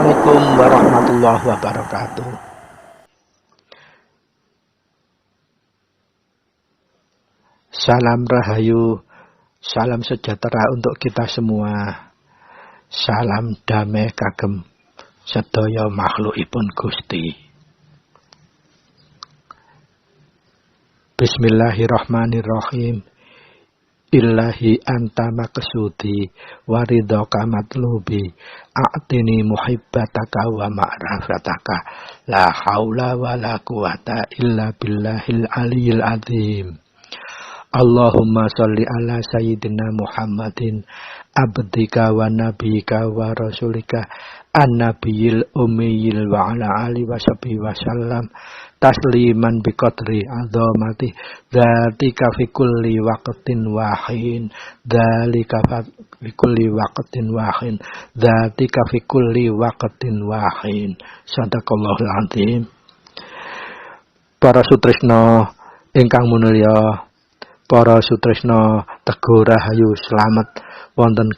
Assalamualaikum warahmatullahi wabarakatuh. Salam rahayu, salam sejahtera untuk kita semua. Salam damai kagem sedaya makhlukipun Gusti. Bismillahirrahmanirrahim. Ilahi anta maksudi waridhoka matlubi a'tini muhibbataka wa ma'rafataka la haula wa la quwata illa billahil aliyil azim. Allahumma sholli ala sayyidina Muhammadin abdika wa nabiyika wa rasulika an-nabiyil ummiyil wa ala alihi wa sahbihi wa sallam tasliman biqadri azamati dzatika fi kulli waqtin wahin dzalika fi kulli waqtin wahin dzatika fi kulli waqtin wahin. Sadaqallahul azim. Para sutresna ingkang mulya, para sutresna Teguh Rahayu, selamat wonten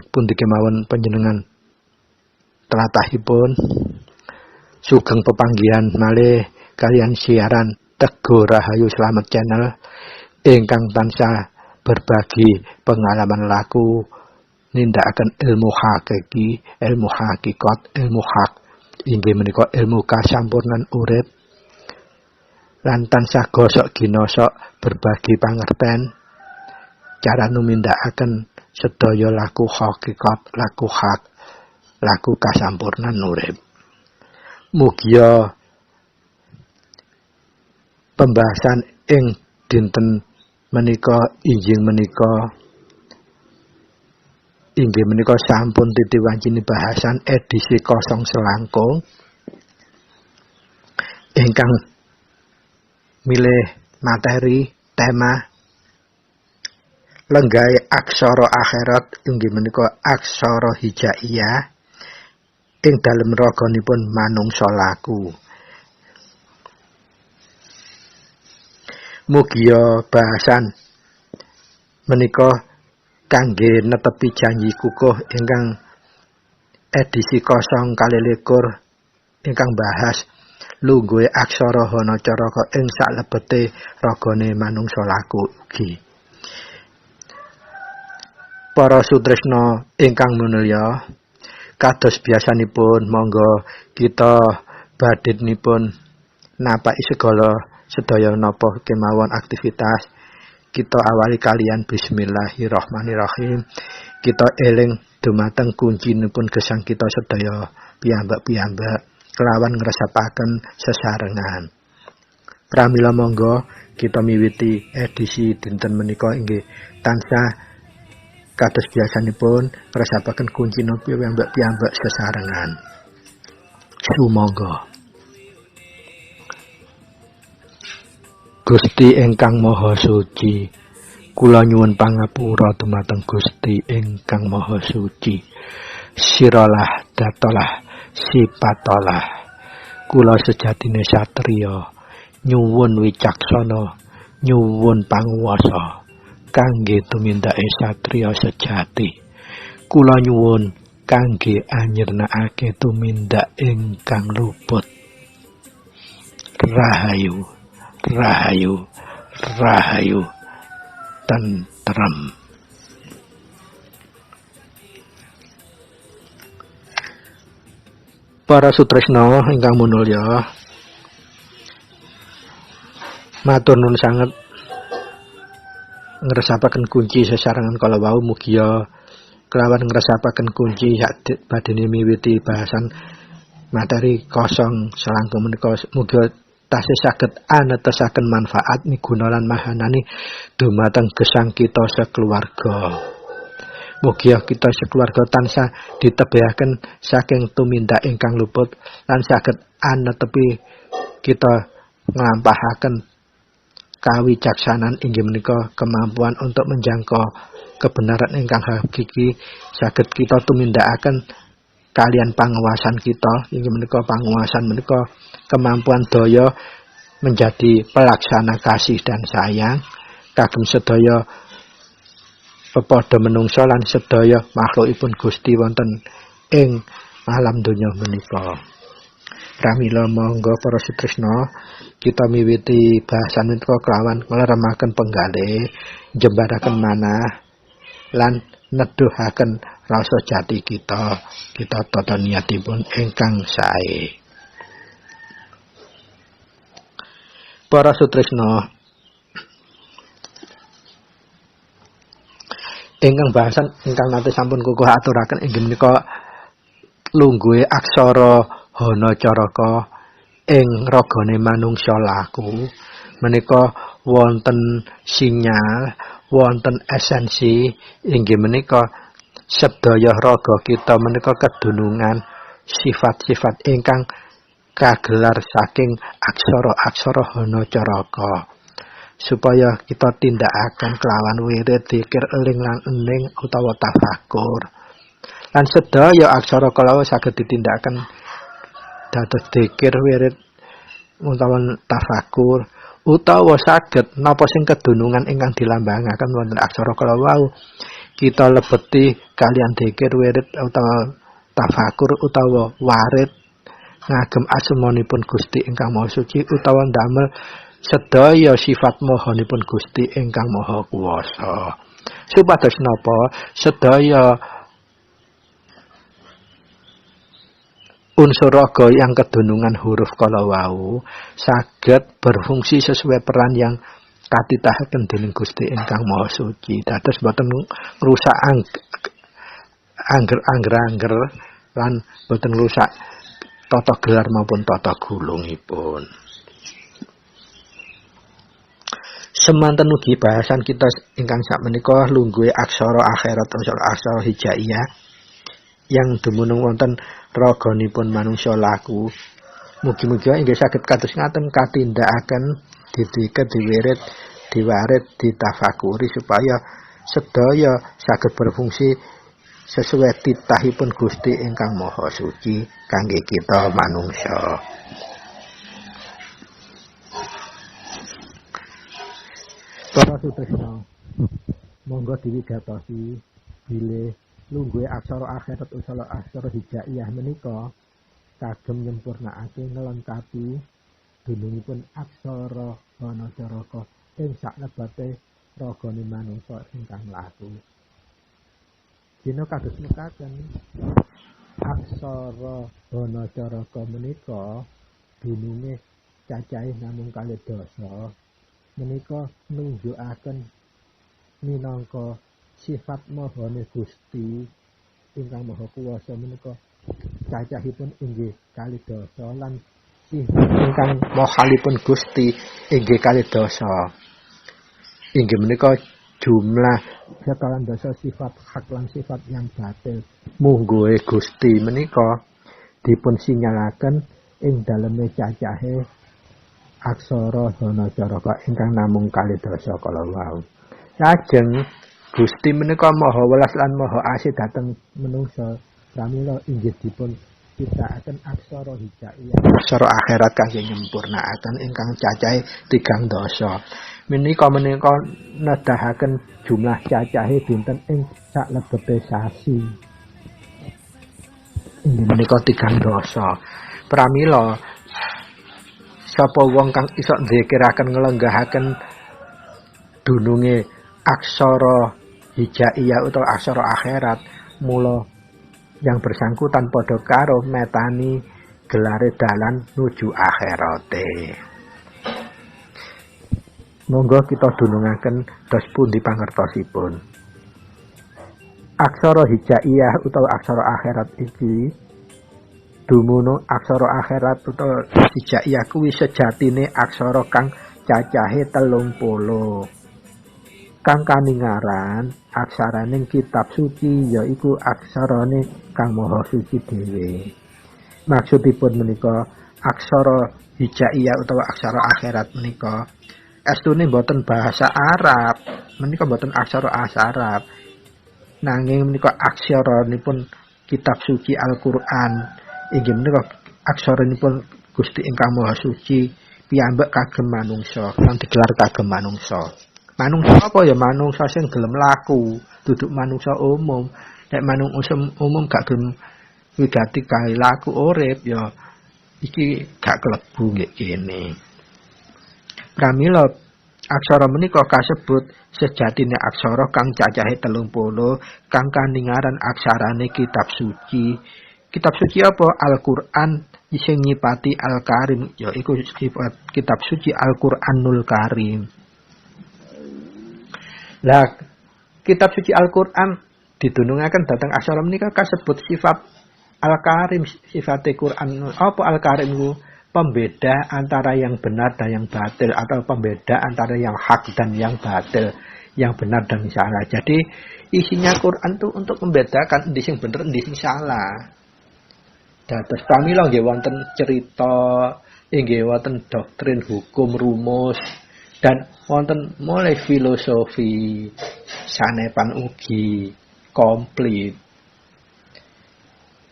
pundi kemawon panjenengan tlatahipun sugeng pepanggihan malih kalian siaran Teguh Rahayu Slamet Channel ingkang tansah berbagi pengalaman laku nindakaken ilmu hakiki, ilmu hakikat, ilmu hak inggih menika ilmu kasampurnan urip lan tansah gosok ginosok berbagi pangerten cara numindakaken sedaya laku hakikat, laku hak, laku kasampurnan urip. Mugia pembahasan ing dinten menika inggih menika sampun titi wancini bahasan edisi 0 selangkung ingkang milih materi tema lenggai aksara akhirat inggih menika aksara hijaiyah ing dalem raganipun manungsa laku. Mugia bahasan menika kangge netepi janji kukuh ingkang edisi 021 ingkang bahas lungguhe aksara hanacaraka ing salebete ragane manungsa laku ugi. Para sutresna ingkang minulya, kados biasanipun monggo kita badhetnipun napaki segala sedaya napa kemawon aktivitas kita awali kalian bismillahirrahmanirrahim. Kita eling dumateng kuncinipun gesang kita sedaya piyambak-piyambak kelawan ngresapaken sesarengan. Pramila monggo kita miwiti edisi dinten menika inggih tansah kados biasanipun ngresapaken kuncina piyambak-piyambak sesarengan. Sumangga. Gusti ingkang Maha Suci, kula nyuwun pangapura dumateng Gusti ingkang Maha Suci. Siralah datalah sipatalah. Kula sejatine satriya nyuwun wicaksana, nyuwun panguwasa kangge tumindake satriya sejati. Kula nyuwun kangge anyirnakake tumindak ingkang luput. Rahayu, rahayu, rahayu, tentrem. Para sutresna ingkang minulya, matur nuwun sanget ngresapaken kunci sesarengan kala wau mugia kelawan ngresapaken kunci badhe miwiti bahasan materi 0 selangkung menika mugia tasih saged anetesaken manfaat miguna lan mahanani dumateng gesang kita sekeluarga. Mugia kita sekeluarga tansah ditebehaken saking tumindak ingkang luput lan saged anetepi kita nglampahaken kawicaksanan inggih menika kemampuan untuk menjangkau kebenaran ingkang hakiki saged kita tumindakaken kalian panguwasan kita inggih menika panguwasan menika kemampuan daya menjadi pelaksana kasih dan sayang kagem sedaya pepadha menungsa lan sedaya makhlukipun Gusti wonten ing alam donya menika. Pramila monggo para sutresna kita miwiti bahasan menika kelawan ngleremaken penggalih, jembaraken manah lan neduhaken rasa jati kita tata niatipun ingkang sae. Para sutresna, ingkang bahasan ingkang nate sampun kukuh aturaken inggih menika lungguhe aksara Hana Caraka ing ragane manungsa laku. Menika wonten sinyal, wonten esensi inggih menika sedaya raga kita menika kedunungan sifat-sifat ingkang kagelar saking aksara-aksara Hana Caraka. Supaya kita tindakaken kelawan wirid, dzikir, eling lan ening utawa tafakur. Lan sedaya aksara kalawau saged ditindakaken dados dzikir, wirid utawa tafakur utawa saged napa sing kedunungan ingkang dilambangaken wonten aksara kalawau kita lebeti kalian dzikir, wirid utawa tafakur utawa warid ngagem asmanipun Gusti ingkang Maha Suci utawa ndamel sedaya sifat mahanipun Gusti ingkang Maha Kuwasa. Supados napa sedaya unsur raga yang kedunungan huruf kalawau saged berfungsi sesuai peran yang katitahaken dening Gusti ingkang Maha Suci. Dados boten ngrusak angger-angger lan boten ngrusak tata gelar maupun tata gulungipun. Semanten ugi bahasan kita ingkang sakmenika lungguhe aksara akhirat aksara hijaiyah yang dumunung wonten raganipun manungsa laku. Mugi-mugi inggih saged kados ngaten katindakaken didikir, diwirid, diwarid, ditafakuri supaya sedaya saged berfungsi sesuai titahipun Gusti ingkang Maha Suci kangge kita manungsa. Para sutresna, monggo diwigatosi bilih lungguhe aksara akhirat usaha aksara hijaiyah menika kagem nyempurnakake nglengkapi dunungipun aksara Hana Caraka ing salebete ragane manungsa ingkang laku. Dina kados mekaten aksara Hana Caraka menika dununge cacahe namung 2 dasa. Menika nunjukaken minangka sifat mahane Gusti ingkang Maha Kuwasa menika cacahipun inggih 2 dasa lan sifat ingkang mahalipun Gusti inggih 2 dasa. Inggih menika jumlah sekawan dasa sifat hak lan sifat yang batil mungguhe Gusti menika dipun sinyalaken ing daleme cacahe aksara Hana Caraka ingkang namung 2 dasa kalawau. Lajeng Gusti menika Maha Welas lan Maha Asih dhateng manungsa. Pramila inggih dipun ciptakaken aksara hijaiyah, aksara akhirat kangge nyempurnakaken ingkang cacahe 3 dasa. Menika nedahaken jumlah cacahe dinten ing salebete sasi. Inggih menika 3 dasa. Pramila sapa wong kang iso dzikiraken nglenggahaken dununge aksara hijaiyah utawa aksara akhirat mula yang bersangkutan padha karo metani gelare dalan nuju akhirate. Monggo kita dunungaken dos pundi pangertosipun. Aksara hijaiyah utawa aksara akhirat iki dumunung aksara akhirat utawa hijaiyah kuwi sejatine aksara kang cacahe 30 kang kaningaran aksaraning kitab suci yaiku aksarane kang Maha Suci dhewe. Maksudipun menika aksara hijaiyah utawa aksara akhirat menika estune boten bahasa Arab, menika boten aksara Arab, nanging menika aksaranipun kitab suci Al-Qur'an. Inggih menika aksaranipun Gusti ingkang Maha Suci piyambak kagem manungsa lan digelar kagem manungsa. Manungsa apa ya manungsa sing gelem laku, duduk manungsa umum. Nek manungsa umum gak gelem wigati kae laku urip ya iki gak klebu nggih kene. Pramila aksara menika kasebut sejatine aksara kang cacahe 30 kang kaningaran aksarane kitab suci. Kitab suci apa? Al-Qur'an sing nyipati Al-Karim, yaiku kitab suci Al-Qur'anul Karim. Lah kitab suci Al-Qur'an didunungaken dhateng aksara menika kasebut sifat Al-Karim, sifate Qur'an. Apa Al-Karim ku? Pembeda antara yang benar dan yang batil, atau pembeda antara yang hak dan yang batil, yang benar dan salah. Jadi isinya Quran itu untuk membedakan endi sing bener endi sing salah. Dados pramila nggih wonten cerita, nggih wonten doktrin hukum rumus, dan wonten mulai filosofi sanepan ugi komplit.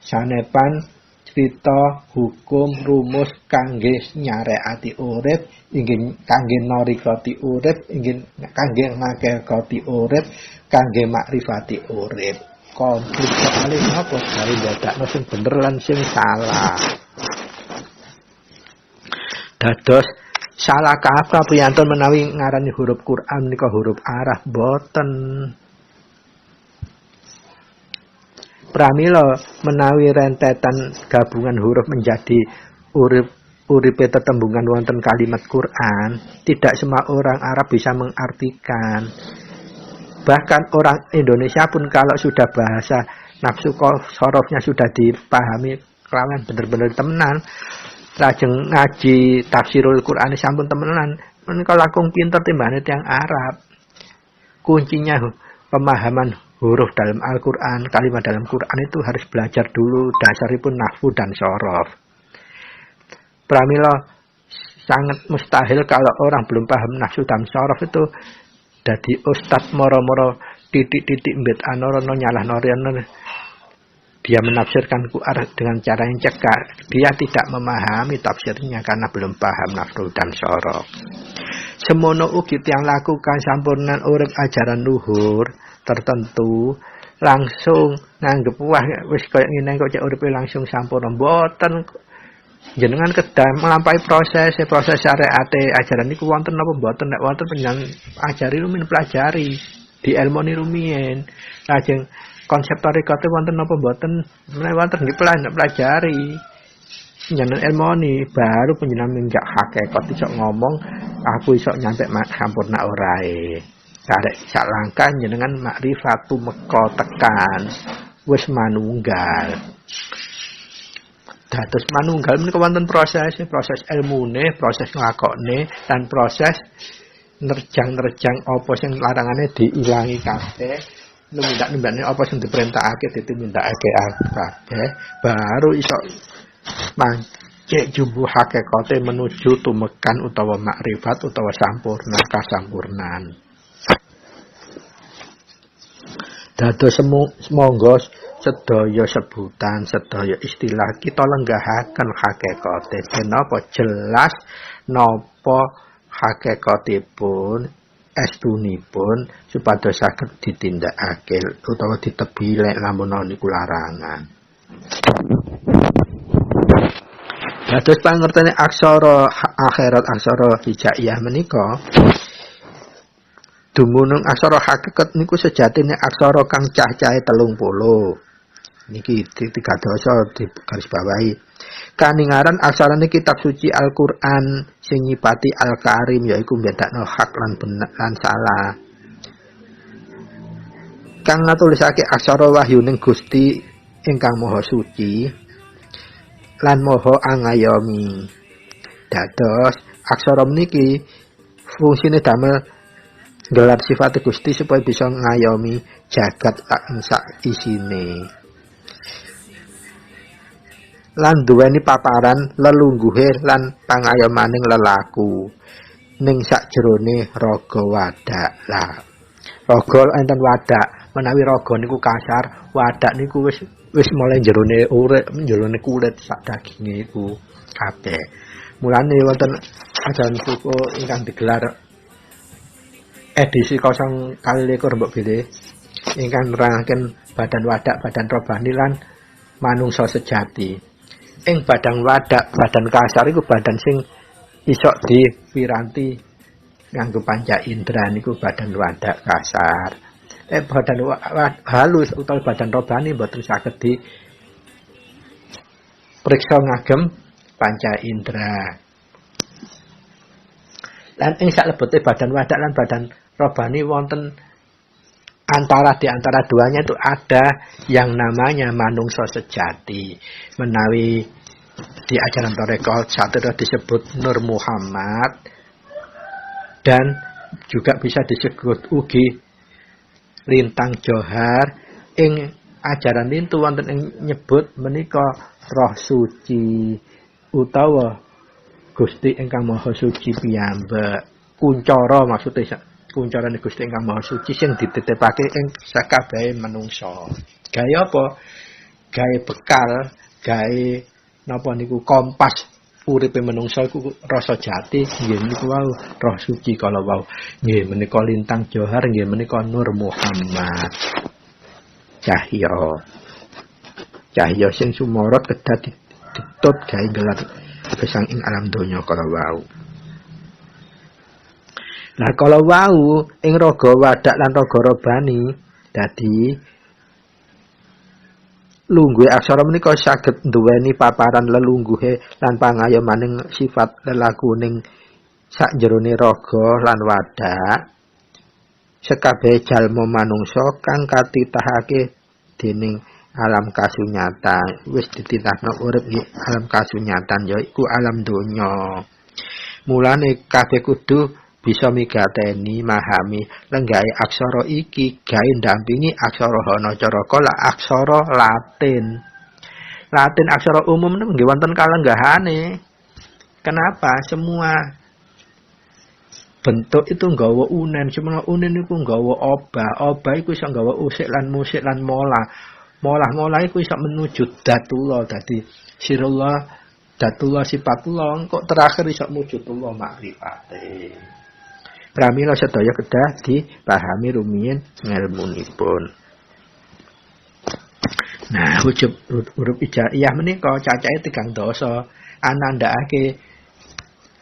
Sanepan cerita hukum rumus kangge nyareati urip, inggih kangge narikati urip, inggih kangge ngakekati urip, kangge makrifati urip. Komplit sekali napa dari dadakno sing bener lan sing salah. Dados salah kaprah priyantun menawi ngarani huruf Quran menika huruf araf boten. Pramila menawi rentetan gabungan huruf menjadi uripe tetembungan wonten kalimat Quran, tidak semua orang Arab bisa mengartikan. Bahkan orang Indonesia pun kalau sudah bahasa nafsu sorofnya sudah dipahami kelawan bener-bener temenan, lajeng ngaji tafsirul Quran sampun temenan, menika langkung pinter timbane tiyang Arab. Kuncinya pemahaman huruf dalam Al-Quran, kalimat dalam Quran itu harus belajar dulu dasaripun nahwu dan sorof. Pramila sangat mustahil kalau orang belum paham nahwu dan sorof itu dadi ustadz moro-moro titik-titik mbet anorono nyalah noriano. Dia menafsirkan Quran dengan cara yang cekak. Dia tidak memahami tafsirnya karena belum paham nahwu dan sorof. Semono ugi tiyang lakukan sampurnan urip ajaran luhur tertentu langsung nganggep wah wis kaya ngene kok cek uripe langsung sampurna. Mboten, jenengan kedah melampaui proses syariate ajaran niku wonten napa mboten, nek wonten panjenengan ajari rumiyin pelajari di ilmu rumiyin. Lajeng konsep tarikate wonten napa mboten, menawi wonten nggih pelajari jenengan ilmoni baru panjenengan minggak hakikat iso ngomong aku iso nyampe sampurna orae. Karek sak langkah jenengan makrifatu meka tekan wis manunggal. Dados manunggal menika wonten proses ilmune, proses nglakokne, dan proses nerjang apa sing larangane diilangi kabeh, numindak-numbane apa sing diperintahake ditindak-ake kabeh, baru iso cek jumbuh hakikate menuju tumekan utawa makrifat utawa sampurna kasampurnan. Dados semonggo sedaya sebutan, sedaya istilah kita lenggahaken hakikate ben napa jelas napa hakikatipun estunipun supados saged ditindakake utawa ditebi lek lamun niku larangan. Dados pangertene aksara akhirat aksara hijaiyah menika dumunung aksara hakikat niku sejatine aksara kang cah-cahe 30. Niki 3 dosa di garis bawahi. Kaningaran aksarane kitab suci Al-Qur'an sing nyipati Al-Karim yaiku mbedakno hak lan bener lan salah. Kang ngatulisake aksara wahyuning Gusti ingkang Maha Suci lan Maha Angayomi. Dados aksara niki fungsine damel gelar sifat Gusti supaya bisa ngayomi jagat lan sak isine. Lan duweni paparan lelungguhe lan pangayomaning lelaku ning sakjerone raga wadak. Lah, raga enten wadak, menawi raga niku kasar, wadak niku wis mulai jerone urip, jerone kulit sak daginge iku kabeh. Mulane wonten ajaran suku ingkang digelar edisi 0 kali 21 mbok bilih ingkang nerangaken badan wadak, badan robani lan manungsa sejati. Ing badan wadak, badan kasar iku badan sing isok dipiranti nganggo panca indra niku badan wadak kasar. Badan halus utawa badan robani mboten saged di priksa ngagem panca indra. Lan ing salebete badan wadak lan badan robani wonten di antara duanya itu ada yang namanya manungsa sejati. Menawi di ajaran tarekat satu disebut Nur Muhammad dan juga bisa disebut ugi Lintang Johar. Ing ajaran lintu wonten ing nyebut menika roh suci utawa Gusti ingkang Maha Suci piyambak. Kuncara maksudnya kuncarane Gusti ingkang Maha Suci sing dititipake ing sakabehing manungsa. Gawe apa? Gawe bekal, gawe napa niku kompas uripe manungsa iku rasa jati nggih niku wau roh suci kala wau. Nggih menika Lintang Johar, nggih menika Nur Muhammad. Cahya sing sumorot kedah ditut gawe gelar gesang ing alam donya kala wau. Nah kala wau ing raga wadak lan raga robani dadi lungguhe aksara menika saged nduweni paparan lelungguhe lan pangayomaning sifat lelakuning sakjerone raga lan wadak sekabeh jalma manungsa kang katitahake dening alam kasunyatan. Wis dititahno urip nggih alam kasunyatan yaiku alam donya. Mulane kabeh kudu bisa migateni mahami lenggahe aksara iki gawe ndampingi aksara Hanacaraka lan aksara Latin. Latin aksara umum nggih wonten kalenggahane. Kenapa? Semua bentuk itu nggawa unen, semua unen iku nggawa obah. Obah iku iso nggawa usik lan musik lan molah. Molah iku iso menuju datullah. Dadi sirullah, datullah, sifatullah kok terakhir iso mujudullah makrifate. Pramila sedaya kedah dipahami rumiyin ngelmunipun. Nah, huruf hijaiyah menika cacahe 3 dosa. Anandhakake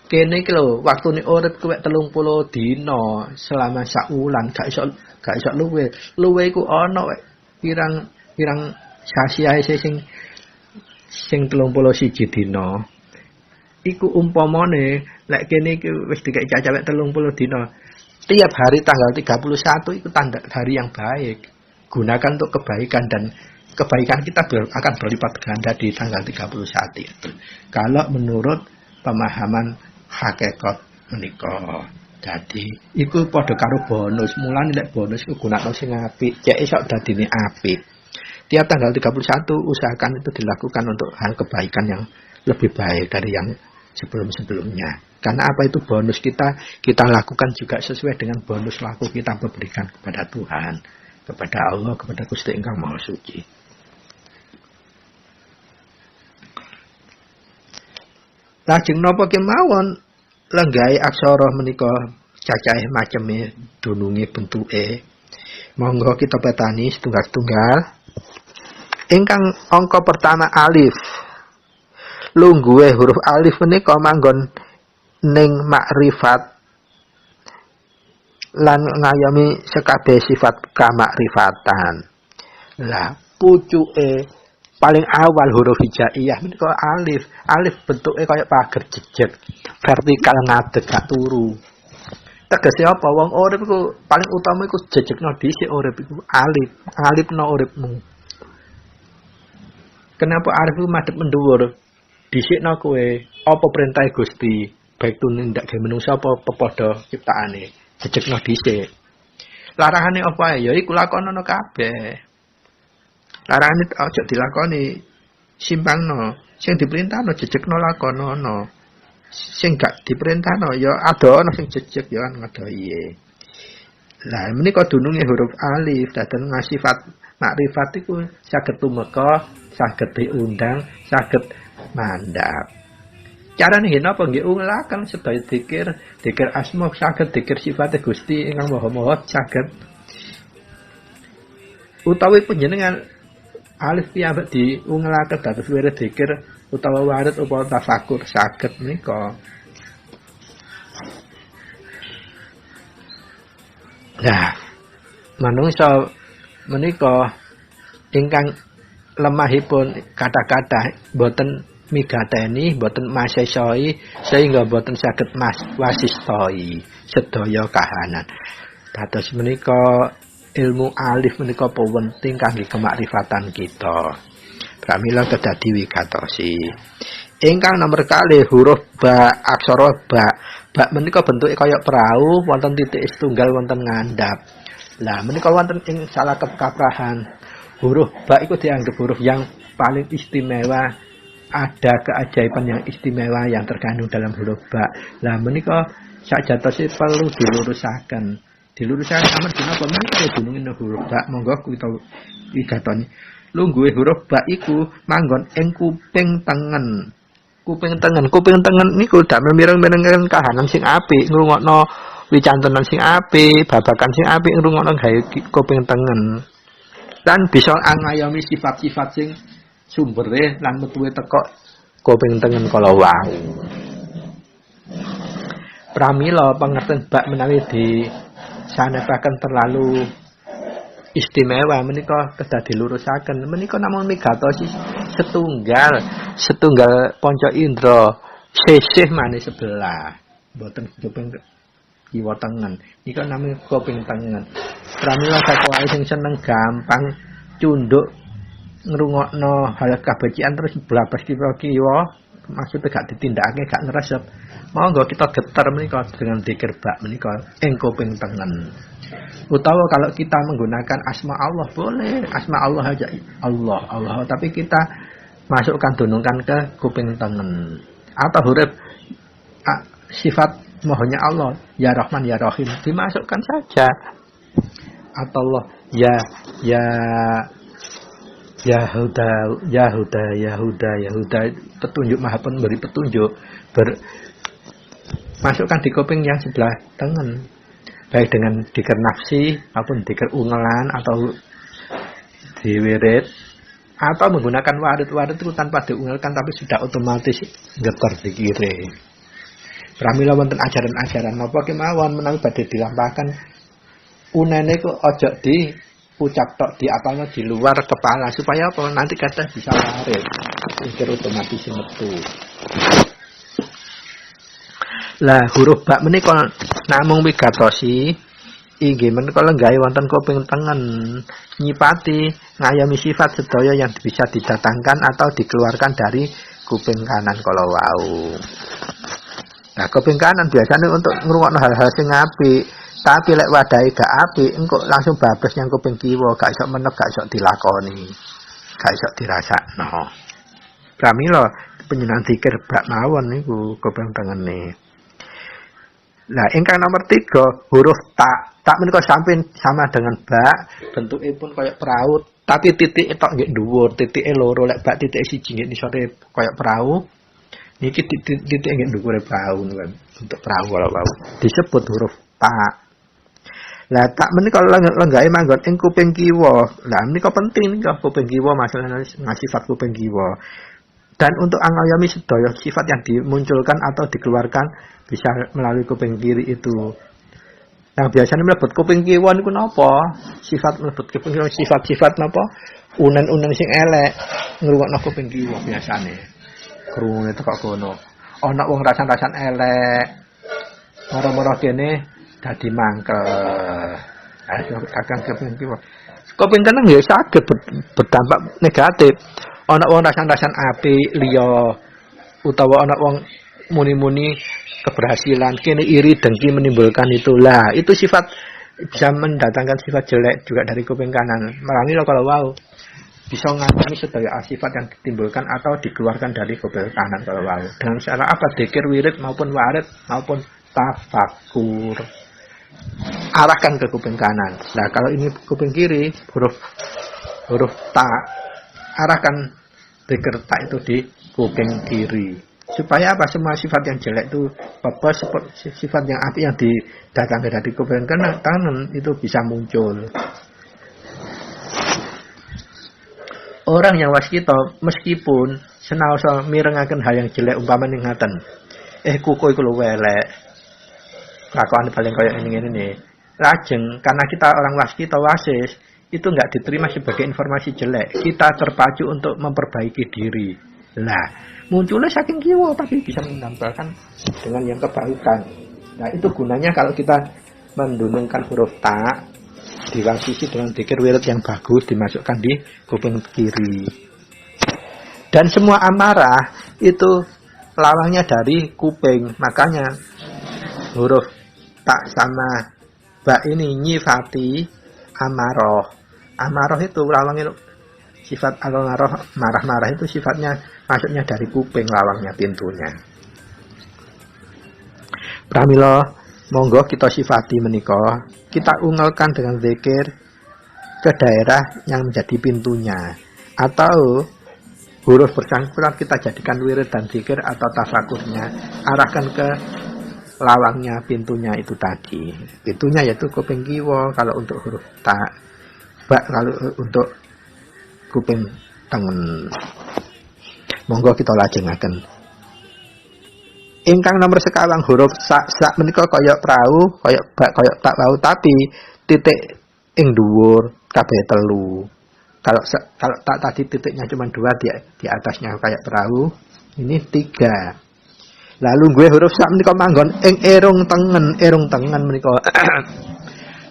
kene iki lho, waktune urip kuwi 30 dina selama saulan, gak iso luwe. Luwe iku ana pirang sasiahe sing 31 dina. Iku umpamane lek kene iki wis dikai cacahe 30 dina. Tiap hari tanggal 31 itu tanda hari yang baik. Gunakan untuk kebaikan dan kebaikan kita akan berlipat ganda di tanggal 31 itu. Kalau menurut pemahaman hakikat menika. Jadi iku padha karo bonus. Mulane lek bonus iku gunakno sing apik, cek iso dadine apik. Tiap tanggal 31 usahakan itu dilakukan untuk hal kebaikan yang lebih baik dari yang sebelum-sebelumnya. Karena apa itu bonus kita lakukan juga sesuai dengan bonus laku kita memberikan kepada Tuhan, kepada Allah, kepada Gusti Ingkang Maha Suci. Lajeng napa kemawon lenggahe aksara menika cacahe maceme dununge bentuke. Monggo kita petani setunggal-tunggal. Ingkang angka pertama alif. Lungguhe huruf alif menika manggon ning makrifat lan ngayomi sekabeh sifat kamakrifatan. Lah pucuke paling awal huruf hijaiyah menika alif. Alif bentuke kaya pager jejeg, vertikal ngadeg gak turu. Tegese apa? Wong urip iku paling utama iku jejegno dhisik urip iku alif. Alifno uripmu. Kenapa arif itu madhep mendhuwur? Dhisikno kowe apa perintah Gusti, baik tumindak gawe menungsa apa pepadha ciptaane. Jejegno dhisik. Larangane apa ya iku lakonono kabeh. Larangane aja dilakoni, simpangno. Sing diperintahno jejegno lakonono. Sing gak diperintahno ya adono sing jejeg ya ngadohi. Lah menika dununge huruf alif daden ngasifat makrifat iku saged tumeka, saged diundang, saged mandhap. Carane nggih napa nggih unglaken sedaya dzikir asma saged dzikir sifate Gusti ingkang Maha Maha saged. Utawi panjenengan Alif piyambak diungelaken dados wirid dzikir utawa warid utawa tafakur saged menika. Nah, manungsa menika ingkang lemahipun kata-kata boten migateni, boten masesoi sehingga boten saged wasistoi sedaya kahanan. Dados menika ilmu alif menika penting kangge kemakrifatan kita. Pramila kedadi wigatosi. Ingkang nomor kalih huruf ba, aksara ba. Ba menika bentuke kaya perahu, wonten titik setunggal wonten ngandhap. Lah menika wonten ing salah kaprahan. Huruf ba iku dianggap huruf yang paling istimewa. Ada keajaiban yang istimewa yang terkandung dalam huruf ba. Lah menika sakjatosé perlu dilurusaken. Dilurusaken amargi napa menika dunungé huruf ba monggo kita wigatoni. Lungguhe huruf ba iku manggon ing kuping tengen. Kuping tengen niku damel mireng-mireng kahanan sing apik, ngrungokno wicantenan sing apik, babakan sing apik ngrungokno gawe kuping tengen. Dan bisa ngayomi sifat-sifat sing sumbere lan metuwe teko kuping tengen kala wau. Pramila pangerten bak menawi di sanepaken terlalu istimewa menika kedah dilurusaken. Menika namung migatosi setunggal panca indra sisih manis sebelah. Mboten kuping kiwa tengen. Nika namung kuping tengen. Pramila sakowae sing seneng gampang cunduk ngrungokno hal kabecikan terus blabas kiwa-kiwa, maksudnya gak ditindakake, gak ngresep. Monggo kita getar menika dengan dzikir bak menika ing kuping tengen. Utawa kalau kita menggunakan asma Allah boleh, asma Allah aja Allah, tapi kita masukkan dunungkan ke kuping tengen. Atau huruf sifat mohonnya Allah, ya Rahman ya Rahim dimasukkan saja. Atau Allah Yahuda petunjuk maha pemberi petunjuk masukkan di kuping yang sebelah tengen, baik dengan dikir nafsi maupun dikir ungelan atau diwirid atau menggunakan warid itu tanpa diungelkan tapi sudah otomatis getar dikire. Pramila wonten ajaran-ajaran napa kemawon menawi badhe dilampahaken unene ku ojo di ucap tok di apalnya di luar kepala supaya apa nanti kata bisa waris pikir otomatis metu. Lah huruf ba menika namung wigatosi inggih menika lenggahe wonten kuping tengen nyipati ngayomi sifat sedaya yang bisa didatangkan atau dikeluarkan dari kuping kanan kala wau. Nah kuping kanan biasanya untuk ngrungokno hal-hal sing apik. Tapi lek wadahe gak apik, engko langsung bablas yang kuping kiwa, gak iso menep, gak iso dilakoni, gak iso dirasakno. Pramila penjenengan dzikir bak mawon niku kuping tengene. Lah ingkang nomor 3 huruf ta. Ta menika sampun sama dengan bak, bentukipun kaya perahu, tapi titik tok nggih dhuwur, titike loro. Lek bak titik siji nggih nisore kaya perahu. Niki titik nggih dhuwure perahu niku untuk perahu kala wau. Disebut huruf ta. Lah tak menika lenggahe manggon ing kuping kiwa. Lah menika penting nika kuping kiwa masalah sifat kuping kiwa. Dan untuk ngayomi sedaya sifat yang dimunculkan atau dikeluarkan bisa melalui kuping kiri itu. Nah biasanya mlebet kuping kiwa niku napa? Sifat mlebet kuping kiwa sifat-sifat napa? Unen-unen sing elek ngrungokno kuping kiwa biasane. Krungu teko kono. Ana wong rasan-rasan elek. Mara-mara kene dadi mangkel. Akan kuping kiwa. Kuping teneng ya saged berdampak negatif. Ana wong rasan-rasan apik liya utawa ana wong muni-muni keberhasilan kene iri dengki menimbulkan itulah. Itu sifat bisa mendatangkan sifat jelek juga dari kuping kanan. Melangi kalau wow bisa mengalami sedaya sifat yang ditimbulkan atau dikeluarkan dari kuping kanan kalau wow. Dengan cara apa? Dzikir wirid maupun warid maupun tafakur. Arahkan ke kuping kanan. Nah, kalau ini kuping kiri huruf ta, arahkan dzikir ta itu di kuping kiri. Supaya apa? Semua sifat yang jelek itu apa sifat yang apik yang didatangkan dari kuping kanan itu bisa muncul. orang yang waskita meskipun senaosa mirengaken hal yang jelek umpamane ngaten. Kuku iku lho elek. Lakone paling kaya ngene nih. Lajeng karena kita orang waskita wasis itu enggak diterima sebagai informasi jelek. Kita terpacu untuk memperbaiki diri. Nah, munculnya saking kiwa tapi bisa menambahkan dengan yang kebaikan. Nah, itu gunanya kalau kita mendunungkan huruf ta diwasisi dengan dzikir wirid yang bagus dimasukkan di kuping kiri. Dan semua amarah itu lawangnya dari kuping. Makanya huruf ta sama ba ini nyifati amaroh. Amaroh itu lawangnya sifat amaroh, marah-marah itu sifatnya masuknya dari kuping, lawangnya pintunya. Pramila monggo kita sifati menika, kita ungelkan dengan zikir ke daerah yang menjadi pintunya, atau huruf bersangkutan kita jadikan wirid dan zikir atau tafakurnya arahkan ke lawangnya pintunya itu tadi. Pintunya yaitu kuping kiwa kalau untuk huruf ta, ba kalau untuk kuping tengen. Monggo kita lajengaken. Ingkang nomor sekawang huruf sak menika kaya prau, kaya bak, kaya tak wau, tapi titik ing dhuwur kabeh telu. Kalau tak tadi titiknya cuma 2, di atasnya kayak perahu, ini 3. Lalu gue huruf sak menika manggon ing erung tengen menika.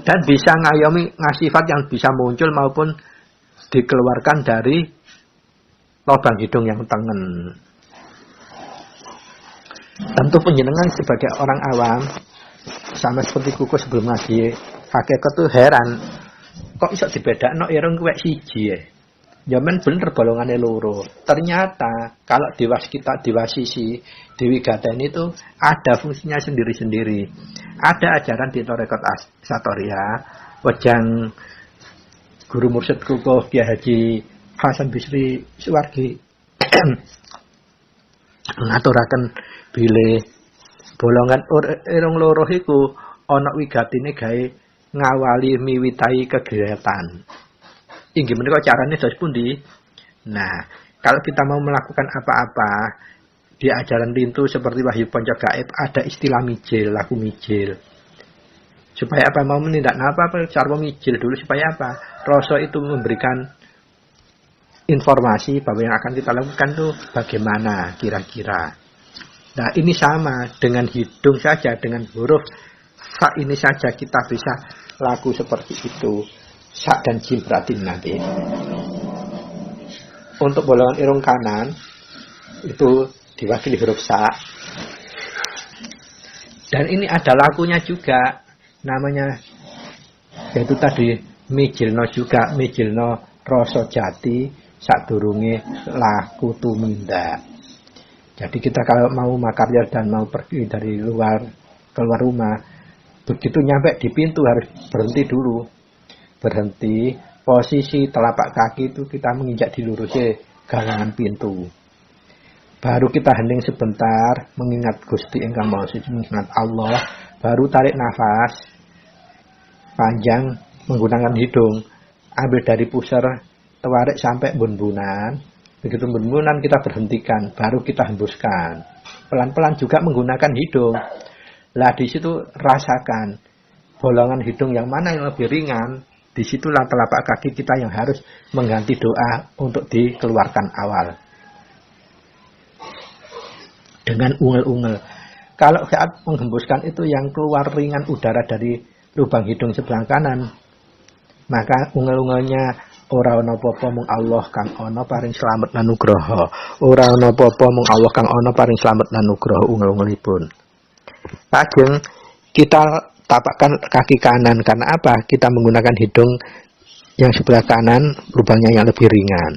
Dan bisa ngayomi ngasifat yang bisa muncul maupun dikeluarkan dari lubang hidung yang tengen. Tentu penjenengan sebagai orang awam sama seperti kuku sebelum ngaji hakikat tuh heran kok iso dibedakno irung kuwek siji ya men bener bolongane loro. Ternyata kalau diwasisi diwigateni itu ada fungsinya sendiri-sendiri. Ada ajaran di Tarekat Satoria wejang guru mursyid kukuh Kiai Haji Hasan Bisri Suwargi ngaturaken bilih bolongan irung loro iku ana wigatine gawe ngawali miwitai kegiatan. Inggih menika carane dos pundi? Nah, kalau kita mau melakukan apa-apa di ajaran lintu seperti Wahyu Panca Gaib ada istilah mijil, laku mijil. Supaya apa? Mau menindak apa cara mijil dulu supaya apa? Rasa itu memberikan informasi bahwa yang akan kita lakukan tuh bagaimana kira-kira. Nah, ini sama dengan hidung saja, dengan huruf sa ini saja kita bisa laku seperti itu. Sa dan jim berarti nanti. Untuk bolongan irung kanan itu diwakili huruf sa. Dan ini ada lakunya juga, namanya yaitu tadi mijilno juga, mijilno rasa jati sadurunge laku tumindak. Jadi kita kalau mau makarya dan mau pergi dari keluar rumah, begitu nyampe di pintu harus berhenti dulu. Berhenti, posisi telapak kaki itu kita menginjak di lurusnya galangan pintu. Baru kita hening sebentar, mengingat Gusti ingkang Maha Suci, mengingat Allah, baru tarik nafas panjang menggunakan hidung, ambil dari pusar tarik sampai bun-bunan. Begitu bun-bunan kita berhentikan, baru kita hembuskan. Pelan-pelan juga menggunakan hidung. Lah di situ rasakan bolongan hidung yang mana yang lebih ringan. Disitulah telapak kaki kita yang harus mengganti doa untuk dikeluarkan awal. Dengan ungel-ungel. Kalau saat menghembuskan itu yang keluar ringan udara dari lubang hidung sebelah kanan, maka ungel-ungelnya ora ana apa-apa mung Allah kang ana paring slamet lan nugraha. Ora ana apa-apa mung Allah kang ana paring slamet lan nugraha ungel-ungelipun. Lajeng kita tapakkan kaki kanan karena apa? Kita menggunakan hidung yang sebelah kanan lubangnya yang lebih ringan.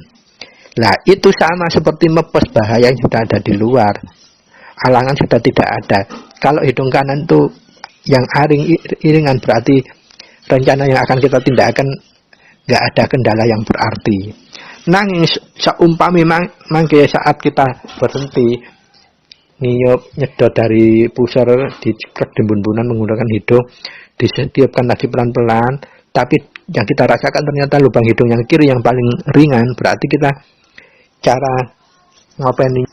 Nah, itu sama seperti mepes bahaya yang sudah ada di luar. Halangan sudah tidak ada. Kalau hidung kanan itu yang iringan berarti rencana yang akan kita tindakan nggak ada kendala yang berarti. Nanging seumpami mangke saat kita berhenti nyedot dari pusar di dembun-bunan menggunakan hidung, disetiupkan tadi pelan-pelan, tapi yang kita rasakan ternyata lubang hidung yang kiri yang paling ringan, berarti kita cara ngopeni.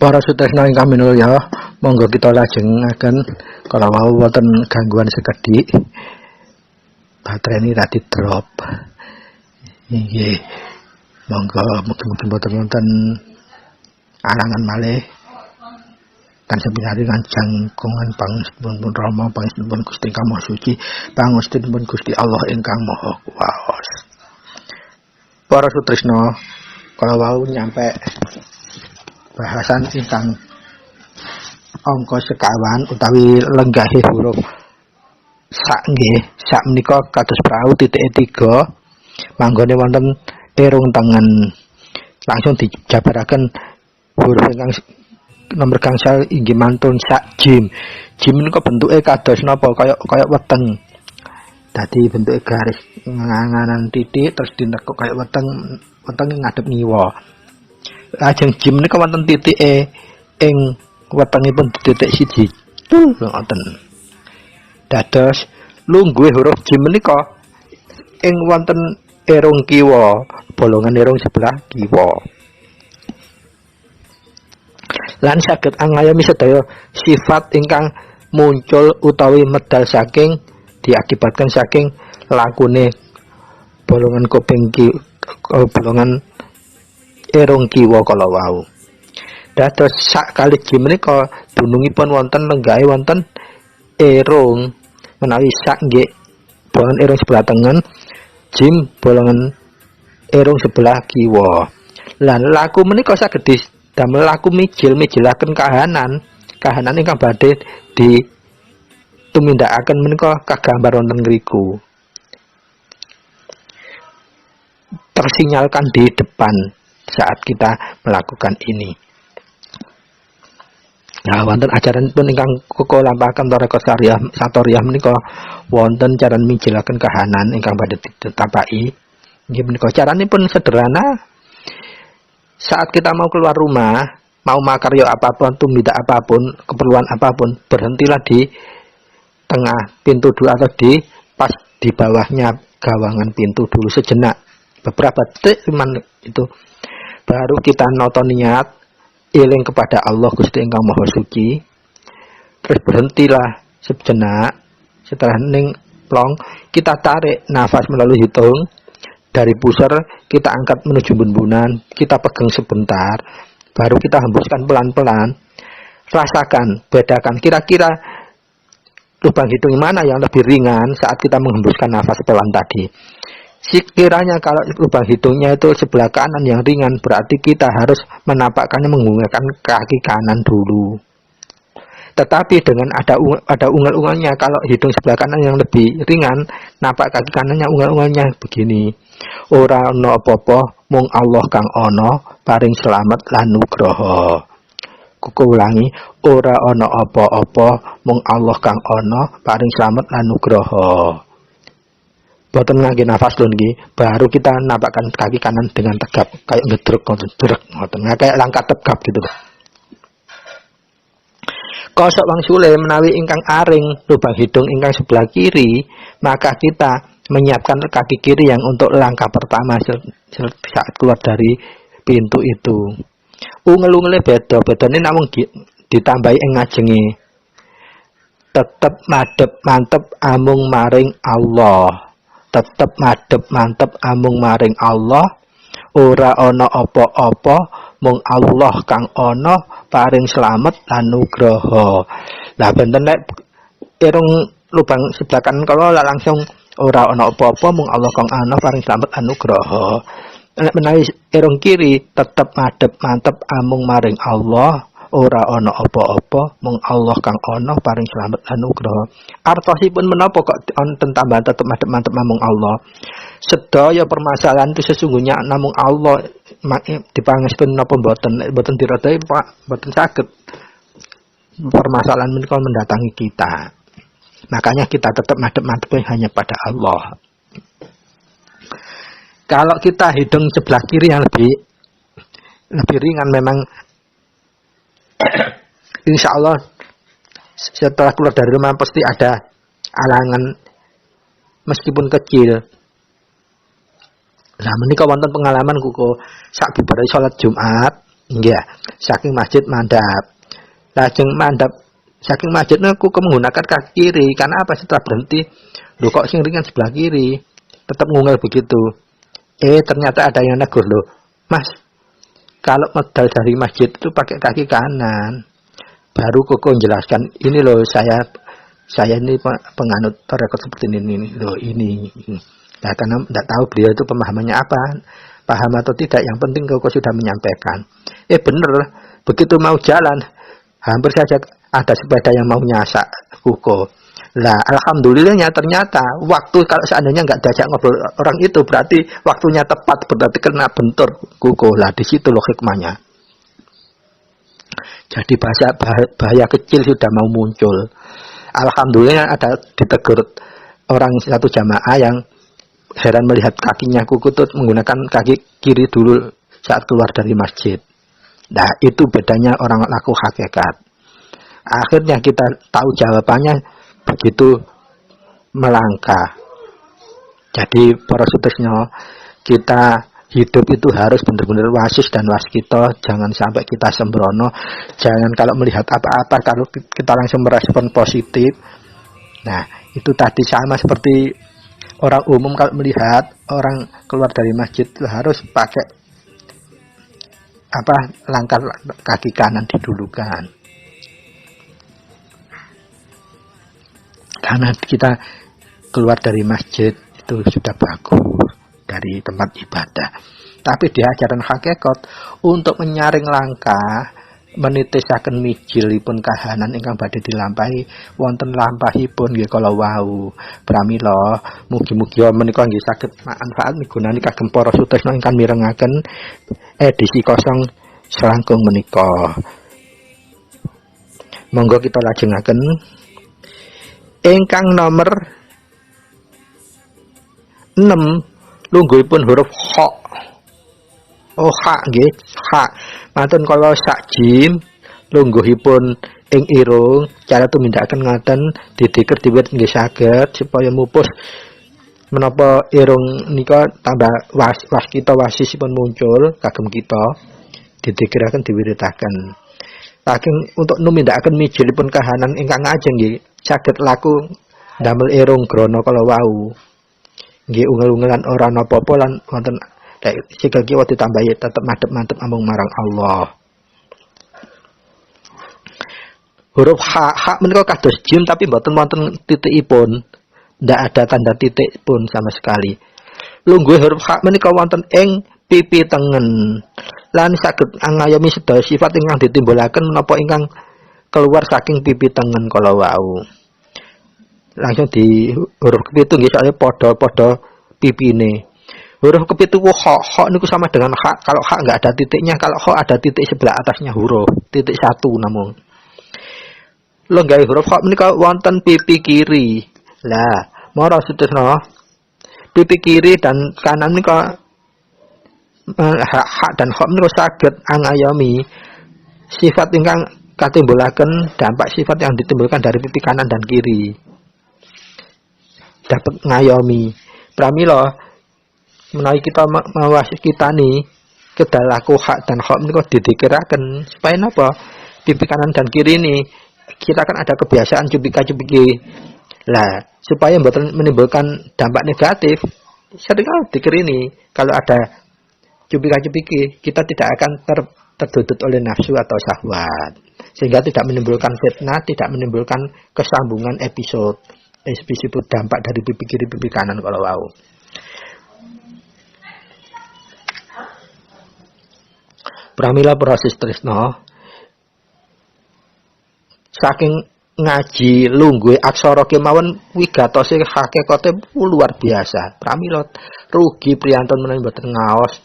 Para sutresna ingkang minulya, monggo kita lajengaken kala wau wonten gangguan sekedhik baterai ini tadi drop. Nggih. Monggo mugi-mugi boten wonten alangan malih. Tansah pinaringan jangkungan pangestunipun Rama, pangestunipun Gusti ingkang Maha Suci, pangestunipun Gusti Allah ingkang Maha Kuwaos. Para sutresna, kala wau nyampe bahasan ingkang angka sekawan utawi lenggahe huruf sak nggih. Sak menika kados prau titike 3 manggone wonten irung tengen. Langsung dijabaraken huruf ingkang nomor gangsal inggih mantun sak jim. Jim menika bentuke kados napa kaya weteng. Dadi bentuke garis nganganan titik terus dinekuk kaya weteng ngadep ngiwa. Lajeng jim menika wonten titike ing wetengipun titik siji. Ngoten. Dados lungguhe huruf jim menika ing wonten irung kiwa, bolongan irung sebelah kiwa. Lan saged angayomi sedaya sifat ingkang muncul utawi medal saking diakibatkan saking lakune bolongan kuping bolongan irung kiwa kala wau. Dados sak kali jim menika dunungipun wonten lenggahe wonten irung menawi sak nggih bolongan irung sebelah tengen, jim bolongan irung sebelah kiwa. Lan laku menika saged damel laku mijil-mijilaken kahanan ingkang badhe ditumindakaken menika kagambar wonten ngriku. Tersinyalkan di depan saat kita melakukan ini. Nah, wonten ajaran pun ingkang kulampahaken Thoreko Satoriah menika wonten cara mijilaken kahanan ingkang badhe ditapaki. Nggih menika caranipun sederhana. Saat kita mau keluar rumah, mau makarya apapun, tumindak apapun, keperluan apapun, berhentilah di tengah pintu dulu atau di pas di bawahnya gawangan pintu dulu sejenak. Beberapa detik itu baru kita noto niat eling kepada Allah Gusti ingkang Maha Suci. Terus berhentilah sejenak. Setelah ning plong, kita tarik nafas melalui hidung. Dari pusar kita angkat menuju bumbunan, kita pegang sebentar, baru kita hembuskan pelan-pelan. Rasakan, bedakan kira-kira lubang hidung mana yang lebih ringan saat kita menghembuskan nafas pelan tadi. Sekiranya kalau lubang hidungnya itu sebelah kanan yang ringan, berarti kita harus menapakkannya menggunakan kaki kanan dulu. Tetapi dengan ada ungal-ungalnya, kalau hidung sebelah kanan yang lebih ringan, napak kaki kanannya ungal-ungalnya begini. Ora ana apa-apa mung Allah kang ana paring slamet lan nugraha. Kuku ulangi, ora ana apa-apa mung Allah kang ana paring slamet lan nugraha. Boten ngangge nafas lho niki, baru kita napakkan kaki kanan dengan tegap kayak ngedruk ngoten, kayak langkah tegap gitu. Kosok wangsule menawi ingkang aring lubang hidung ingkang sebelah kiri, maka kita menyiapkan kaki kiri yang untuk langkah pertama saat keluar dari pintu itu. Ungel-ungele bedane namung ditambahi ing ngajenge. Tetep madhep mantep amung maring Allah. Tetep madhep mantep amung maring Allah. Ora ana apa-apa mung Allah kang ana paring slamet lan nugraha. Lah benten nek irung lubang sebelah kanan kalau langsung ora ana apa-apa mung Allah kang ana paring slamet lan nugraha. Nek menawi irung kiri tetep madhep mantep amung maring Allah, ora ana apa-apa mung Allah kang ana paring slamet lan nugraha. Artosipun menapa kok wonten tambahan tetep madhep mantep amung Allah? Sedaya permasalahan itu sesungguhnya namung Allah dipangestun napa mboten diredai Pak, mboten saged. Permasalahan menika mendatangi kita. Makanya kita tetap madhep hanya pada Allah. Kalau kita hidung sebelah kiri yang lebih ringan memang insya Allah setelah keluar dari rumah pasti ada alangan meskipun kecil. Nah, menika wonten pengalaman kuko sak bubare salat Jumat, nggih, saking masjid mandhap. Lajeng mandhap saking masjid niku menggunakan kaki kiri. Karena apa? Setelah berhenti, lho kok sing ringan sebelah kiri. Tetap ngungel begitu. Ternyata ada yang negur, loh, Mas, kalau medal dari masjid itu pakai kaki kanan. Baru koko menjelaskan, ini loh saya ini penganut rekod seperti ini loh ini. Nah, karena tidak tahu beliau itu pemahamannya apa, paham atau tidak, yang penting koko sudah menyampaikan. Bener, begitu mau jalan, hampir saja ada sepeda yang mau nyasak koko. Lah, alhamdulillahnya ternyata waktu kalau seandainya nggak diajak ngobrol orang itu berarti waktunya tepat, berarti kena bentur koko. Lah, di situ loh hikmahnya. Jadi bahaya kecil sudah mau muncul. Alhamdulillah ada ditegur orang satu jamaah yang heran melihat kakinya kuku itu menggunakan kaki kiri dulu saat keluar dari masjid. Nah, itu bedanya orang laku hakikat. Akhirnya kita tahu jawabannya begitu melangkah. Jadi para sutresno, kita hidup itu harus benar-benar wasis dan waskita, jangan sampai kita sembrono, jangan kalau melihat apa-apa kalau kita langsung merespon positif. Nah, itu tadi sama seperti orang umum kalau melihat orang keluar dari masjid itu harus pakai langkah kaki kanan didulukan. Karena kita keluar dari masjid itu sudah bagus, dari tempat ibadah. Tapi di ajaran hakikat untuk menyaring langkah, menitisaken mijilipun kahanan ingkang badhe dilampahi wonten lampahipun nggih kala wau. Pramila mugi-mugi menika nggih saged manfaat migunani kagem para sutresna ingkang mirengaken edisi 0 selangkung menika. Monggo kita lajengaken ingkang nomor 6 lungguhipun huruf kha. Kha nggih, kha. Mantun kala sak jim lungguhipun ing irung, cara tumindakaken ngoten didikir diwit nggih saged supaya mupus menapa irung nika tambah waskita wasisipun muncul kagem kita didikiraken diwiritaken. Saking untuk numindakaken mijilipun kahanan ingkang ajeng nggih saged laku damel irung grana kala wau. Nggih ungel-ungelan ora napa-apa lan wonten sikil kiwa ditambahi tetep madhep-madhep amung marang Allah. Huruf ha menika kados jim tapi mboten wonten titikipun. Ndak ada tanda titik pun sama sekali. Lungguh huruf ha menika wonten ing pipi tengen. Lan saged ngayomi sedaya sifat ingkang ditimbulaken menapa ingkang keluar saking pipi tengen kala wau. Langsung di huruf kepitu nggih soalnya padha-padha pipine. Huruf kepitu kha niku sama dengan ha. Kalau ha enggak ada titiknya, kalau kha ada titik sebelah atasnya huruf, titik 1 namun. Lenggahe huruf kha menika wonten pipi kiri. Lah, mara sutresna pipi kiri dan kanan menika ha dan kha menika saged angayomi sifat ingkang katimbulaken dampak sifat yang ditimbulkan dari pipi kanan dan kiri. Dapat ngayomi. Pramila menawi kita mawas kita nih kedalaku hak dan kha menika didikiraken supaya napa pipi kanan dan kiri ini kita kan ada kebiasaan cupika-cupiki. Lah, supaya menimbulkan dampak negatif, sering dikir ini kalau ada cupika-cupiki kita tidak akan terdudut oleh nafsu atau syahwat, sehingga tidak menimbulkan fitnah, tidak menimbulkan kesambungan episode dampak dari pipi kiri pipi kanan kalau wau. Pramila proses tresna saking ngaji lungguhe aksara kemawon wigatose hakikate luar biasa. Pramila rugi priyantun menawi mboten ngaos,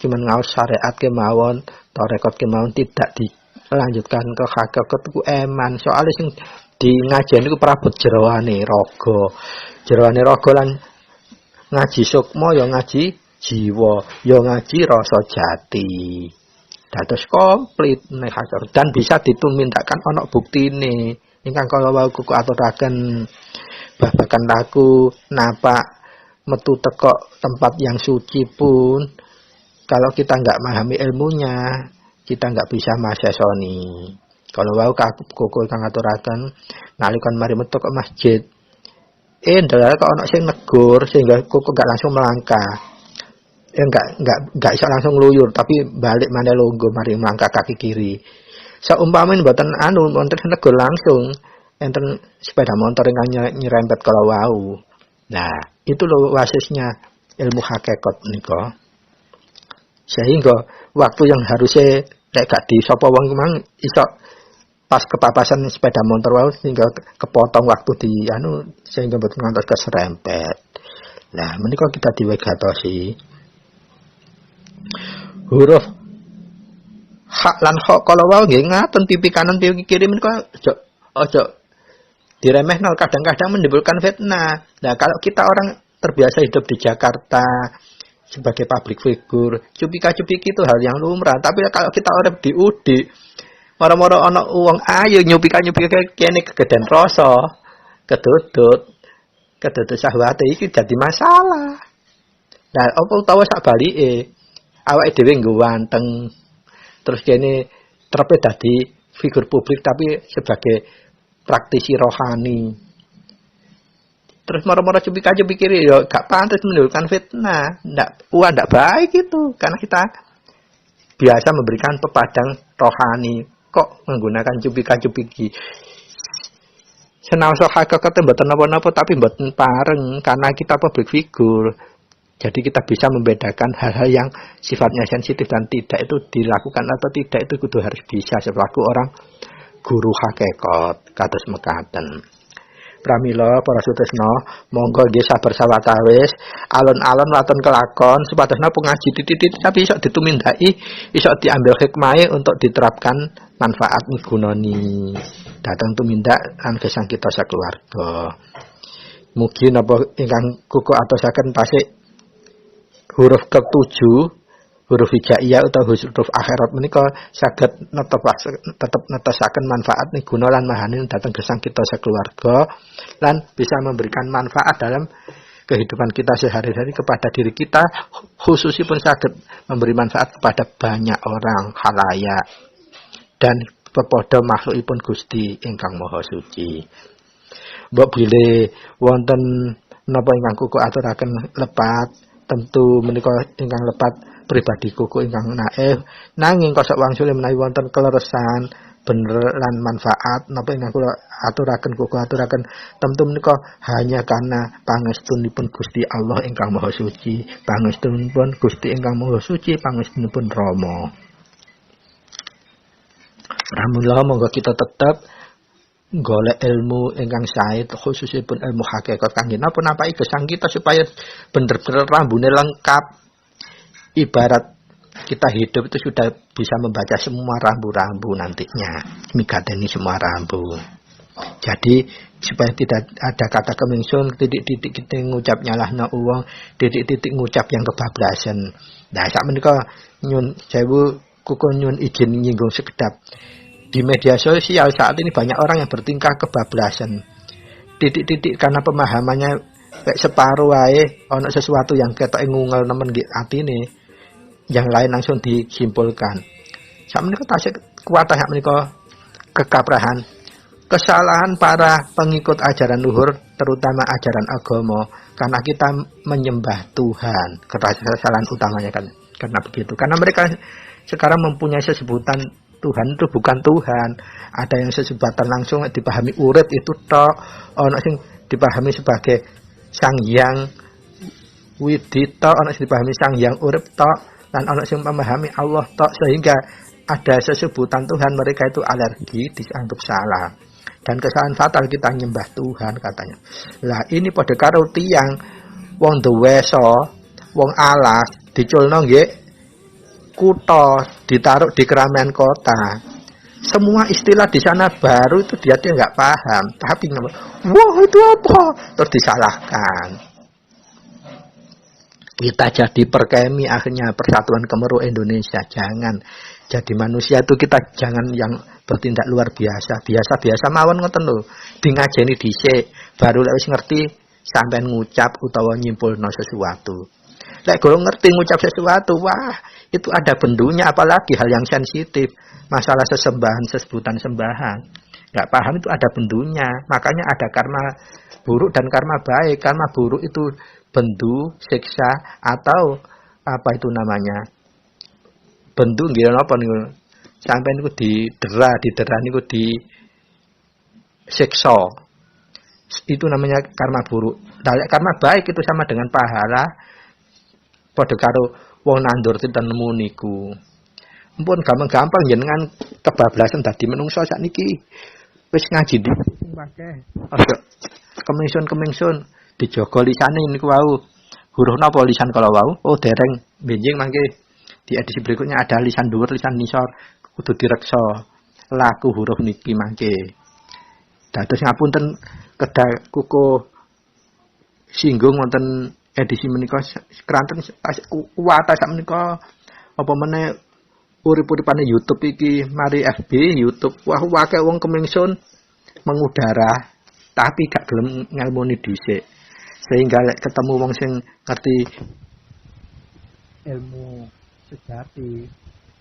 cuman ngaos syariat kemawon, tarekat kemawon tidak dilanjutkan ke hakikat ku eman. Soale sing di ngajian niku prabot jeroane raga lan ngaji sukma ya ngaji jiwa, ya ngaji rasa jati. Dados komplit nek dan bisa ditumindakkan ana buktine. ingkang kala wau kuku aturaken babagan laku napa metu teko tempat yang suci pun kalau kita enggak memahami ilmunya kita enggak bisa masesoni. Kalau wau kuku kang aturaken nalikan mari metu ke masjid ndalah kok ana sing negur sehingga kuku enggak langsung melangkah. Enggak iso langsung luyur tapi balik maneh lungguh mari melangkah kaki kiri. Saumpamane mboten wonten negur langsung enten sepeda motor ingkang nyerempet kala wau. Nah, itu lho wasisnya ilmu hakikat menika. Sehingga waktu yang harusnya nek gak di sapa wong memang iso pas kepapasan sepeda motor wau sehingga kepotong waktu di sehingga mboten ngantos keserempet. Nah, menika kita diwegatosi huruf hak lan kha kala wau nggih ngaten pipi kanan pipi kiri menika aja diremehno, kadang-kadang menimbulkan fitnah. Nah, kalau kita orang terbiasa hidup di Jakarta sebagai public figure, cupika-cupiki itu hal yang lumrah. Tapi kalau kita orang di UD, moro-moro ana wong ayu nyupika-nyupika kene kegeden rasa, kedudut syahwate iki dadi masalah. Nah, apa utawa sak balike, awake dhewe nggo wanteng terus kene trepe dadi figur publik tapi sebagai praktisi rohani. Terus moro-moro cupika-cupik kiri ya gak pantas menimbulkan fitnah. Ndak baik itu karena kita biasa memberikan pepadang rohani kok menggunakan cupika-cupiki. Senaosa hakikate mboten napa-napa tapi mboten pareng karena kita public figure. Jadi kita bisa membedakan hal-hal yang sifatnya sensitif dan tidak itu dilakukan atau tidak itu kudu harus bisa selaku orang guru hakikat kados mekaten. Pramila para sutresna, monggo nggih sabar sawatawis, alon-alon waton kelakon supadosna pengaji titik-titik tapi iso ditumindaki, iso diambil hikmahe untuk diterapkan manfaat migunani. Dateng tumindak lan gesang kita sakeluarga. Mugi napa ingkang kuku atosaken tasik huruf ke-7 huruf hijaiyah utawa huruf akhirat menika saged tetep netesaken manfaat miguna lan mahani dhateng gesang kita sakeluarga lan bisa memberikan manfaat dalam kehidupan kita sehari-hari kepada diri kita khususipun saged memberi manfaat kepada banyak orang khalayak dan pepodo makhlukipun Gusti ingkang Maha Suci. Mbok bilih wonten napa ingkang kuku aturaken lepat tentu menika ingkang lepat pribadi kuku ingkang naif nanging kosok wangsule menawi wonten kleresan bener lan manfaat napa ingkang kula aturaken kuku aturaken tentu menika hanya karena pangestunipun Gusti Allah ingkang Maha Suci, pangestunipun Gusti ingkang Maha Suci, pangestunipun Rama. Alhamdulillah monggo kita tetap golek ilmu ingkang sae khususipun ilmu hakikat kangge napa-napa gesang kita supaya bener-bener rambune lengkap. Ibarat kita hidup itu sudah bisa membaca semua rambu-rambu nantinya, migateni semua rambu. Jadi supaya tidak ada kata kemingsun, titik-titik kita ngucap nyalahna uang, titik-titik ngucap yang kebablasan. Nah, sak menika nyun sewu kuku nyun izin nyinggung sekedap. Di media sosial saat ini banyak orang yang bertingkah kebablasan. Titik-titik karena pemahamannya kayak separuh wae ana sesuatu yang ketok ngungel nemen nggih atine. Yang lain langsung disimpulkan. Sak menika tasih kuwatah sak menika kekaprahan. Kesalahan para pengikut ajaran luhur terutama ajaran agama karena kita menyembah Tuhan. Kesalahan utamanya kan karena begitu. Karena mereka sekarang mempunyai sesebutan Tuhan itu bukan Tuhan. Ada yang sesebutan langsung dipahami urip itu tok, ana sing dipahami sebagai Sang Hyang Widita, ana sing dipahami Sang Hyang urip tok. Dan orang yang memahami Allah tok sehingga ada sesebutan Tuhan mereka itu alergi dianggap salah dan kesalahan fatal kita nyembah Tuhan katanya. Lah ini pada karo tiyang wong deweso, wong alas diculno nggih kutha ditaruh di keramaian kota. Semua istilah di sana baru itu dia nggak paham, tapi wah itu apa? Terus disalahkan. Kita jadi perkemi akhirnya Persatuan Kemeru Indonesia. Jangan Jadi manusia itu kita jangan yang bertindak luar biasa. Biasa-biasa mawon ngoten lho. Di ngajeni dhisik, baru lek wis ngerti sampean ngucap utawa nyimpulno sesuatu. Lek kalau ngerti ngucap sesuatu, wah, itu ada bendunya, apalagi hal yang sensitif. Masalah sesembahan, sesebutan sembahan. Nggak paham itu ada bendunya. Makanya ada karma buruk dan karma baik. Karma buruk itu bendu, siksa, atau apa itu namanya? Bendu nggih napa niku? Sampai niku didera niku disiksa. Itu namanya karma buruk. Nah, karma baik itu sama dengan pahala. Padha karo wong nandur sinten nemu niku. Mumpun gampang-gampang jenengan kebablasan dadi menungso sakniki. Wis ngaji di sing akeh. Aja kemingsun dijaga lisane niku wau. Huruf napa lisan kala wau? Oh, dereng benjing mangke. Di edisi berikutnya ada lisan dhuwur, lisan nisor, kudu direksa. Laku huruf niki mangke. Dados ngapunten kedah kuku singgung wonten edisi menika keranten kuwata sak menika apa meneh urip-uripane YouTube iki mari FB YouTube wah akeh wong kemingsun mengudara tapi gak gelem ngelmoni dhisik sehingga lek ketemu wong sing ngerti ilmu sejati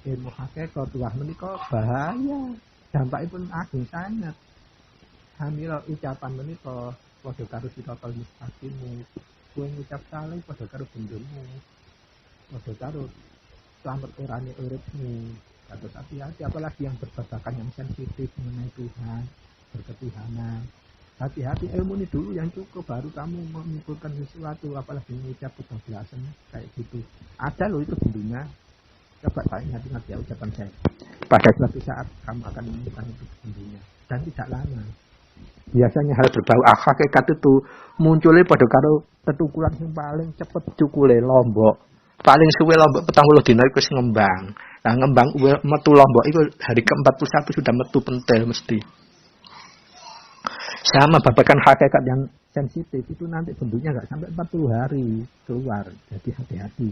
ilmu hakikat wah menika bahaya dampakipun agung sangat hamil ucapan menika padha karo siratal mustaqim kowe ngucap salah padha karo bendomu padha karo selamat orane uripmu harus hati-hati apalagi yang berbabakan yang sensitif mengenai Tuhan berketuhanan hati-hati ilmu ini dulu yang cukup baru kamu menyimpulkan sesuatu apalagi mengucap kebablasan kayak gitu ada loh itu bendunya coba saya ingat-ingat ya ucapan saya pada suatu saat kamu akan menemukan itu bendunya dan tidak lama biasanya hal berbau hakikat itu munculnya pada karo tetukulan yang paling cepet cukule Lombok paling suwe Lombok 40 dina iku wis ngembang. Nah ngembang metu Lombok itu hari ke-41 sudah metu pentil mesti. Sama babakan hakikat yang sensitif itu nanti bentuknya enggak sampai 40 hari keluar. Jadi hati-hati.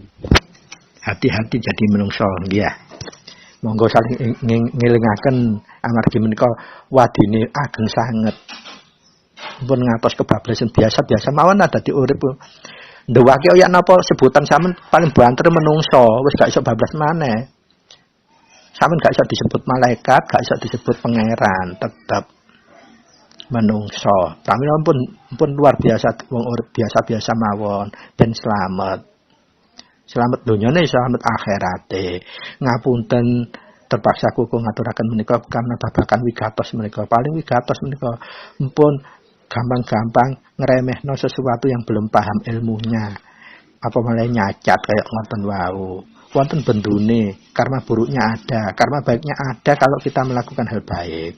Hati-hati jadi menungso nggih ya. Monggo saling ngelingaken amargi menika wadine ageng sanget. Pun ngatos kebablasan biasa-biasa mawon ada di urip. Ndewake ya napa sebutan sampean paling banter menungso, wis gak iso bablas maneh. Sampean gak iso disebut malaikat, gak iso disebut pangeran, tetep menungso. Pramila pun luar biasa wong urip biasa-biasa mawon ben slamet. Slamet donyane slamet akhirate. Ngapunten terpaksa kuku ngaturaken menika karena babakan wigatos menika. Paling wigatos menika mpun gampang-gampang ngeremehno sesuatu yang belum paham ilmunya. Apa malah nyacat kayak ngoten wau. Wonten bendune, karma buruknya ada, karma baiknya ada kalau kita melakukan hal baik.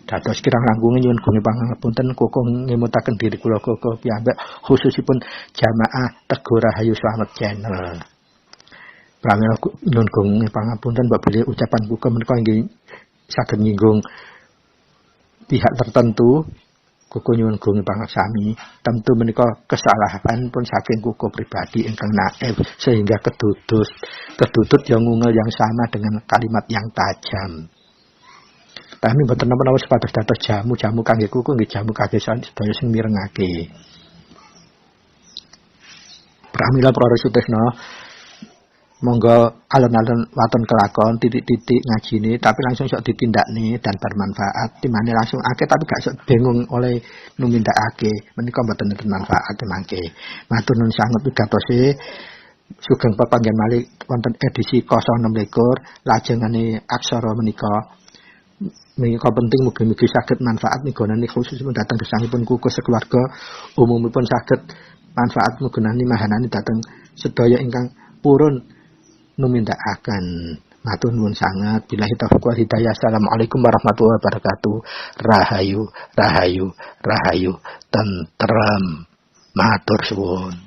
Dados kirang langkung nyuwun gunung pangapunten kuku ngemutaken diri kula kuku piyambak khususipun jamaah Teguh Rahayu Slamet Channel. Pramila nyuwun gunung pangapunten mbok bilih ucapan kuku menika nggih saged nyinggung pihak tertentu. Kuku nyuwun gunung pangaksami tentu menika kesalahan pun saking kuku pribadi ingkang naif sehingga kedudut yang ngungel yang sama dengan kalimat yang tajam. Kami mboten napa-napa sepados dados jamu kangge kuku nggih jamu kangge sedaya sing mirengake. Pramila para sutresna monggo alon-alon waton kelakon titik-titik ngajine tapi langsung sok ditindakne dan bermanfaat timane langsung akeh tapi gak sok bingung oleh numindakake menika mboten nenten manfaat mangke matur nuwun sanget wigatose sugeng pepanggen malih wonten edisi 026 lajengane aksara menika penting mugi-mugi saged manfaat migunani khususipun dhateng gesangipun kuku sekeluarga umumipun saged manfaat migunani mahanani dhateng sedaya ingkang purun numindakaken matur nuwun sanget billahi taufiq wal hidayah. Assalamualaikum warahmatullahi wabarakatuh. Rahayu tentrem matur suwun.